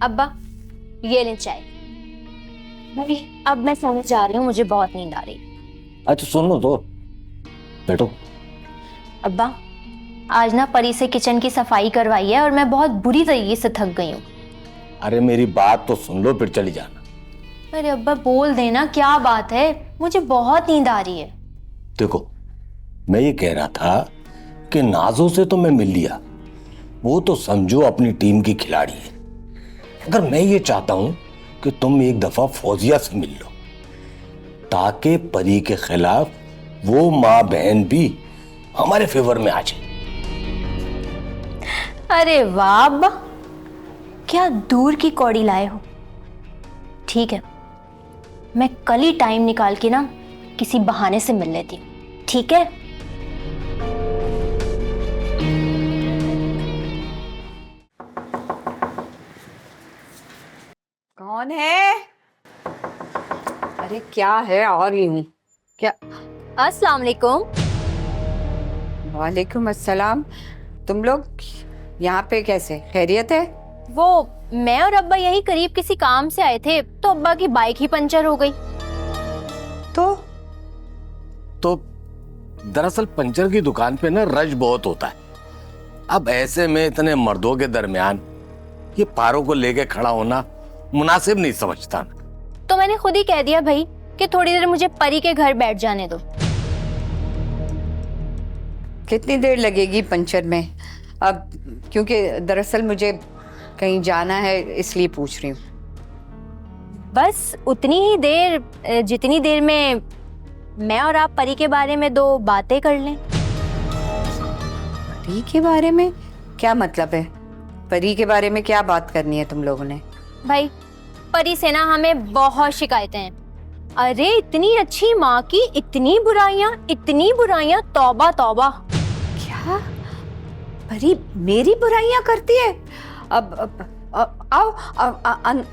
अब्बा ये लें चाय। भाई अब मैं सोने जा रही हूँ, मुझे बहुत नींद आ रही। अच्छा सुन लो तो, बैठो। अब्बा आज ना परी से किचन की सफाई करवाई है और मैं बहुत बुरी तरीके से थक गई हूँ। अरे मेरी बात तो सुन लो फिर चली जाना। अरे अब्बा बोल देना क्या बात है, मुझे बहुत नींद आ रही है। देखो मैं ये कह रहा था कि नाजो से तो मैं मिल लिया, वो तो समझो अपनी टीम की खिलाड़ी है। अगर मैं ये चाहता हूं कि तुम एक दफा फौजिया से मिल लो ताकि परी के खिलाफ वो माँ बहन भी हमारे फेवर में आ जाए। अरे वाह अब्बा, क्या दूर की कौड़ी लाए हो। ठीक है, मैं कल ही टाइम निकाल के ना किसी बहाने से मिल लेती हूँ, ठीक है? कौन है? अरे क्या है? और ही हूँ क्या? अस्सलाम वालेकुम। वालेकुम अस्सलाम। तुम लोग यहाँ पे कैसे? खैरियत है? वो मैं और अब्बा यही करीब किसी काम से आए थे तो अब्बा की बाइक ही पंचर हो गई। तो दरअसल पंचर की दुकान पे ना रश बहुत होता है। अब ऐसे में इतने मर्दों के दरमियान ये पारों को लेके खड़ा होना मुनासिब नहीं समझता। तो मैंने खुद ही कह दिया भाई कि थोड़ी देर मुझे परी के घर बैठ जाने दो। कितनी देर लगेगी पंचर में? अब क्योंकि दरअसल मुझे कहीं जाना है इसलिए पूछ रही हूँ। बस उतनी ही देर जितनी देर में मैं और आप परी के बारे में दो बातें कर लें। परी के बारे में? क्या मतलब है? परी के बारे में क्या बात करनी है तुम लोगों ने? भाई परी से ना हमें बहुत शिकायतें हैं। अरे इतनी अच्छी माँ की इतनी बुराइयां, तौबा तौबा। क्या परी मेरी बुराइयां करती है? अब आओ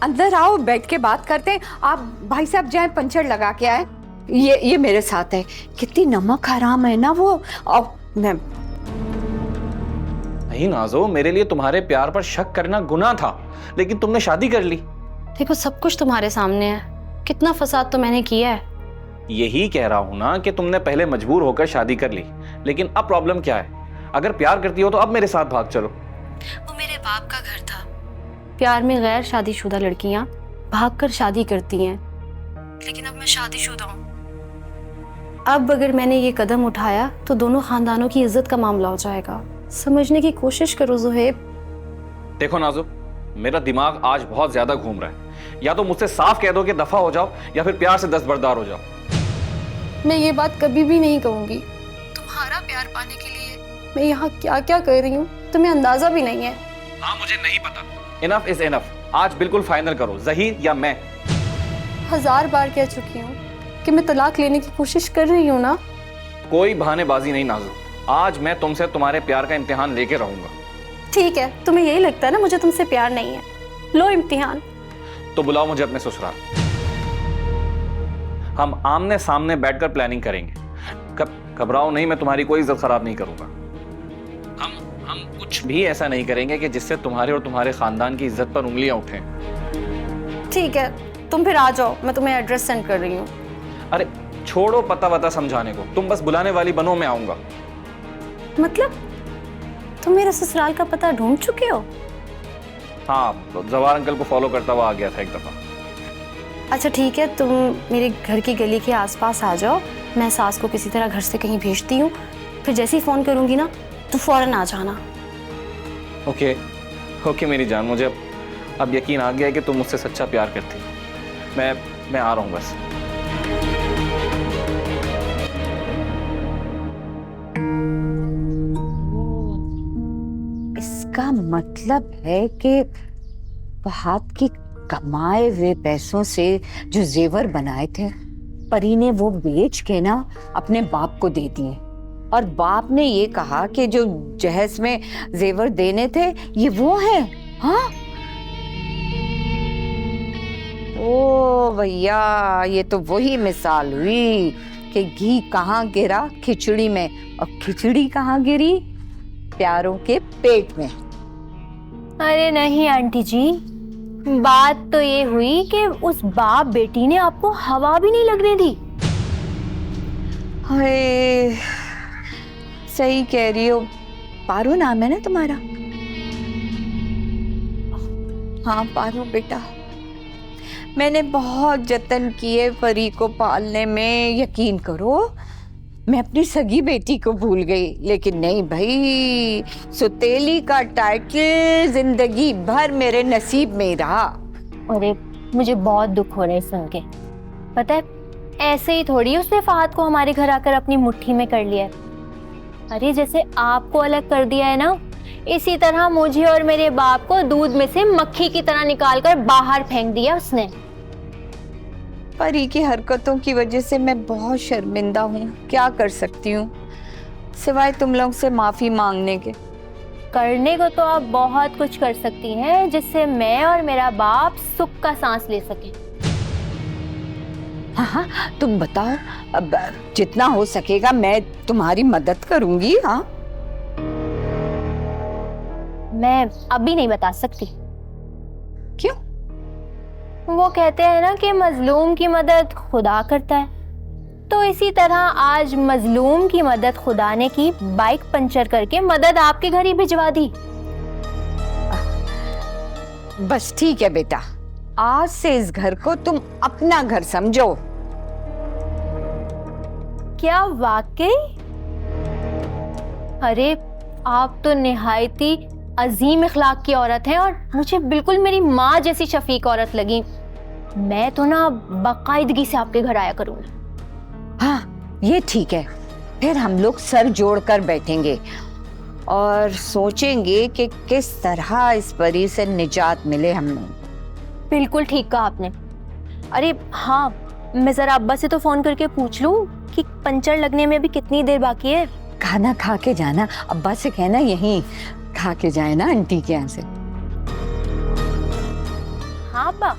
अंदर आओ, बैठ के बात करते हैं। आप भाई साहब जाए पंचर लगा के आए। ये मेरे साथ है। कितनी नमक हराम है ना वो। अब मैं नहीं नाजो, मेरे लिए तुम्हारे प्यार पर शक करना गुनाह था, लेकिन तुमने शादी कर ली। देखो सब कुछ तुम्हारे सामने है, कितना फसाद तो मैंने किया है। यही कह रहा हूं ना कि तुमने पहले मजबूर होकर शादी कर ली, लेकिन अब प्रॉब्लम क्या है? अगर प्यार करती हो तो अब मेरे साथ भाग चलो। वो मेरे बाप का घर था। प्यार में गैर शादीशुदा लड़कियां भागकर शादी करती हैं, लेकिन अब मैं शादीशुदा हूँ। अब अगर मैंने ये कदम उठाया तो दोनों खानदानों की इज्जत का मामला हो जाएगा। समझने की कोशिश करो ज़ुहैब। देखो नाजो, मेरा दिमाग आज बहुत ज्यादा घूम रहा है। या तो मुझसे साफ कह दो कि दफा हो जाओ, या फिर प्यार से दस्तबरदार हो जाओ। मैं ये बात कभी भी नहीं कहूंगी। तुम्हारा प्यार पाने के लिए मैं यहाँ क्या क्या कर रही हूँ तुम्हें अंदाजा भी नहीं है। हाँ मुझे नहीं पता। Enough is enough. आज बिल्कुल फाइनल करो, ज़हीर या मैं। 1000 बार कह चुकी हूँ कि मैं तलाक लेने की कोशिश कर रही हूँ ना। कोई बहानेबाजी नहीं नाजो, आज मैं तुमसे तुम्हारे प्यार का इम्तिहान लेके रहूंगा। ठीक है, तुम्हें यही लगता है ना मुझे तुमसे प्यार नहीं है। लो इम्तिहान। तो बुलाओ मुझे अपने ससुराल, हम आमने सामने बैठकर प्लानिंग करेंगे। घबराओ नहीं, मैं तुम्हारी कोई इज्जत खराब नहीं करूंगा। हम कुछ भी ऐसा नहीं करेंगे कि जिससे तुम्हारे और तुम्हारे खानदान की इज्जत पर उंगलियां उठें। ठीक है, तुम फिर आ जाओ, मैं तुम्हें एड्रेस सेंड कर रही हूँ। अरे छोड़ो पता वता समझाने को, तुम बस बुलाने वाली बनो, मैं आऊंगा। मतलब तुम मेरे ससुराल का पता ढूंढ चुके हो? हाँ, जवार अंकल को फॉलो करता हुआ आ गया था एक दफा। अच्छा ठीक है, तुम मेरे घर की गली के आसपास आ जाओ। मैं सास को किसी तरह घर से कहीं भेजती हूँ, फिर जैसे ही फ़ोन करूँगी ना तो फ़ौरन आ जाना। ओके ओके मेरी जान, मुझे अब यकीन आ गया है कि तुम मुझसे सच्चा प्यार करती हो। मैं आ रहा हूँ बस। इसका मतलब है कि फहद की कमाए हुए पैसों से जो जेवर बनाए थे परी ने वो बेच के ना अपने बाप को दे दिए, और बाप ने ये कहा कि जो जहेज में जेवर देने थे ये वो है। हाँ ओ भैया, ये तो वही मिसाल हुई कि घी कहाँ गिरा? खिचड़ी में। और खिचड़ी कहाँ गिरी? प्यारों के पेट में। अरे नहीं आंटी जी, बात तो ये हुई कि उस बाप बेटी ने आपको हवा भी नहीं लगने दी। हाय, सही कह रही हो। पारो नाम है ना तुम्हारा? हाँ पारो बेटा, मैंने बहुत जतन किए परी को पालने में, यकीन करो मैं अपनी सगी बेटी को भूल गई, लेकिन नहीं भाई, सुतेली का टाइटल जिंदगी भर मेरे नसीब में रहा। अरे मुझे बहुत दुख हो रहा है सुन के। पता है ऐसे ही थोड़ी उसने फहद को हमारे घर आकर अपनी मुट्ठी में कर लिया है। अरे जैसे आपको अलग कर दिया है ना, इसी तरह मुझे और मेरे बाप को दूध में से मक्खी की तरह निकालकर बाहर फेंक दिया उसने। परी की हरकतों की वजह से मैं बहुत शर्मिंदा हूँ, क्या कर सकती हूँ सिवाय तुम लोग से माफी मांगने के। करने को तो आप बहुत कुछ कर सकती हैं जिससे मैं और मेरा बाप सुख का सांस ले सके। हाँ हाँ, तुम बताओ, अब जितना हो सकेगा मैं तुम्हारी मदद करूंगी। हाँ मैं अभी नहीं बता सकती। क्यों? वो कहते हैं ना कि मजलूम की मदद खुदा करता है, तो इसी तरह आज मजलूम की मदद खुदा ने की, बाइक पंचर करके मदद आपके घर ही भिजवा दी। बस ठीक है बेटा, आज से इस घर को तुम अपना घर समझो। क्या वाकई? अरे आप तो निहायती अजीम इखलाक की औरत हैं और मुझे बिल्कुल मेरी माँ जैसी शफीक औरत लगी। मैं तो ना बाकायदगी से आपके घर आया करूंगी। हाँ ये ठीक है, फिर हम लोग सर जोड़कर बैठेंगे और सोचेंगे कि किस तरह इस परी से निजात मिले हमें। बिल्कुल ठीक कहा आपने। अरे हाँ, मैं जरा अब्बा से तो फोन करके पूछ लूं कि पंचर लगने में अभी कितनी देर बाकी है। खाना खा के जाना, अब्बा से कहना यहीं खा के जाए ना आंटी के यहाँ से। हाँ अब्बा।